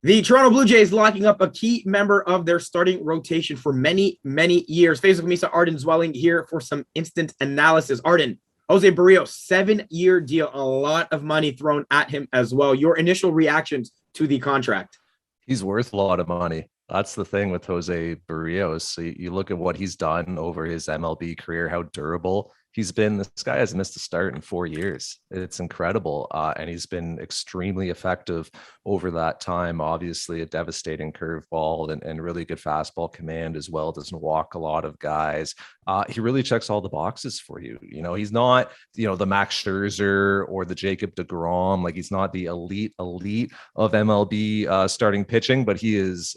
The Toronto Blue Jays locking up a key member of their starting rotation for many, many years. Faizal Khamisa Arden Zwelling here for some instant analysis. Arden, Jose Berrios, 7-year deal, a lot of money thrown at him as well. Your initial reactions to the contract? He's worth a lot of money. That's the thing with Jose Berrios. So you look at what he's done over his MLB career, how durable he's been. This guy has missed a start in 4 years. It's incredible. And he's been extremely effective over that time. Obviously, a devastating curveball and really good fastball command as well. Doesn't walk a lot of guys. He really checks all the boxes for you. You know, he's not, the Max Scherzer or the Jacob deGrom. Like, he's not the elite of MLB starting pitching, but he is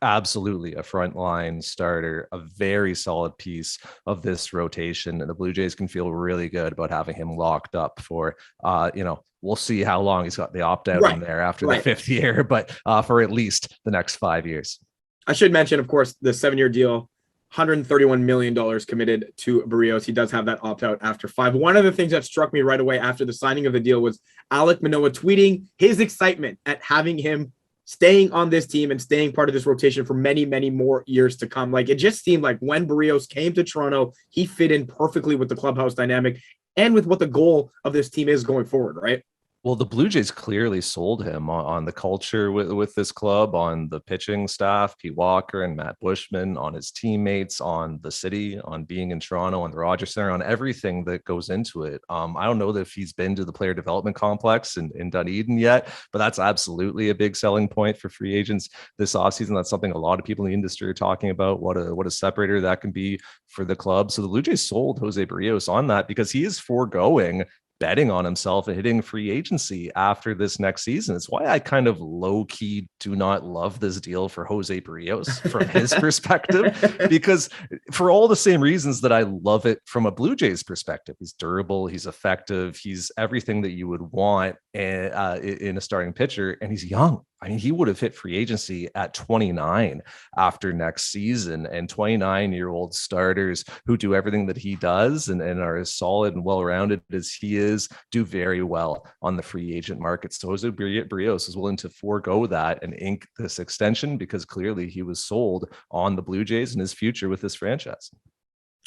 absolutely a frontline starter, a very solid piece of this rotation. And the Blue Jays can feel really good about having him locked up for, we'll see how long he's got the opt-out in there after the 5th year, but for at least the next 5 years. I should mention, of course, the 7-year deal, $131 million committed to Berrios. He does have that opt-out after 5. One of the things that struck me right away after the signing of the deal was Alek Manoah tweeting his excitement at having him staying on this team and staying part of this rotation for many, many more years to come. Like, it just seemed like when Berrios came to Toronto, he fit in perfectly with the clubhouse dynamic and with what the goal of this team is going forward, right? Well, the Blue Jays clearly sold him on the culture with this club, on the pitching staff, Pete Walker and Matt Bushman, on his teammates, on the city, on being in Toronto, on the Rogers Center, on everything that goes into it. I don't know if he's been to the player development complex in Dunedin yet, but that's absolutely a big selling point for free agents this offseason. That's something a lot of people in the industry are talking about, what a separator that can be for the club. So the Blue Jays sold Jose Berrios on that because he is foregoing betting on himself and hitting free agency after this next season. It's why I kind of low-key do not love this deal for Jose Berrios from his perspective, because for all the same reasons that I love it from a Blue Jays perspective. He's durable, he's effective, he's everything that you would want in a starting pitcher, and he's young. I mean, he would have hit free agency at 29 after next season, and 29-year-old starters who do everything that he does and are as solid and well-rounded as he is do very well on the free agent market. So Jose Berrios is willing to forego that and ink this extension because clearly he was sold on the Blue Jays and his future with this franchise.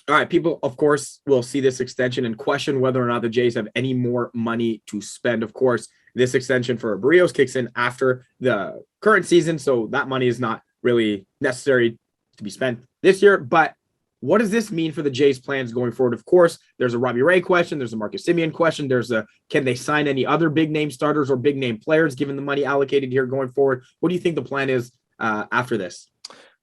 All right, people, of course, will see this extension and question whether or not the Jays have any more money to spend. Of course, this extension for Berrios kicks in after the current season, so that money is not really necessary to be spent this year. But what does this mean for the Jays' plans going forward? Of course, there's a Robbie Ray question. There's a Marcus Semien question. There's a, can they sign any other big-name starters or big-name players given the money allocated here going forward? What do you think the plan is after this?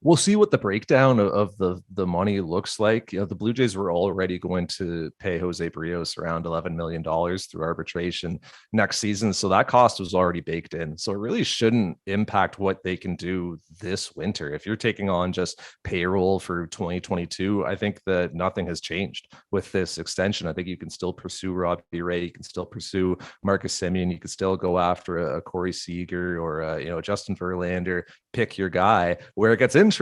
We'll see what the breakdown of the money looks like. The Blue Jays were already going to pay Jose Berrios around $11 million through arbitration next season. So that cost was already baked in. So it really shouldn't impact what they can do this winter. If you're taking on just payroll for 2022, I think that nothing has changed with this extension. I think you can still pursue Robbie Ray. You can still pursue Marcus Semien. You can still go after a Corey Seager or Justin Verlander, pick your guy. Where it gets interesting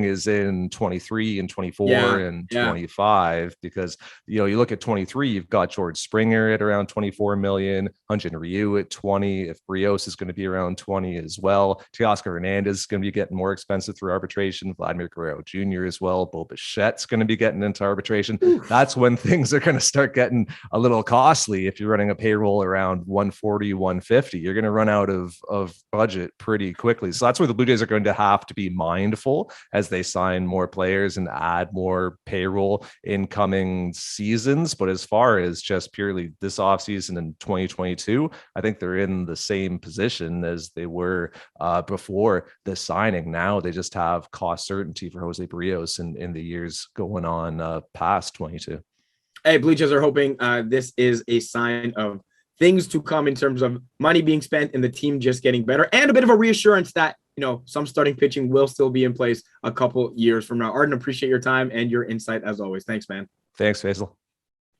is in 23 and 24 and 25, because you look at 23, you've got George Springer at around 24 million, Hyun-Jin Ryu at 20. If Berrios is going to be around 20 as well, Teoscar Hernandez is going to be getting more expensive through arbitration, Vladimir Guerrero Jr. as well, Bo Bichette's going to be getting into arbitration. That's when things are going to start getting a little costly. If you're running a payroll around 140, 150, you're going to run out of budget pretty quickly. So that's where the Blue Jays are going to have to be mindful as they sign more players and add more payroll in coming seasons. But as far as just purely this offseason in 2022, I think they're in the same position as they were before the signing. Now they just have cost certainty for Jose Berrios in the years going on past 22. Hey, Blue Jays are hoping this is a sign of things to come in terms of money being spent and the team just getting better, and a bit of a reassurance that some starting pitching will still be in place a couple years from now. Arden, appreciate your time and your insight as always. Thanks, man. Thanks, Faisal.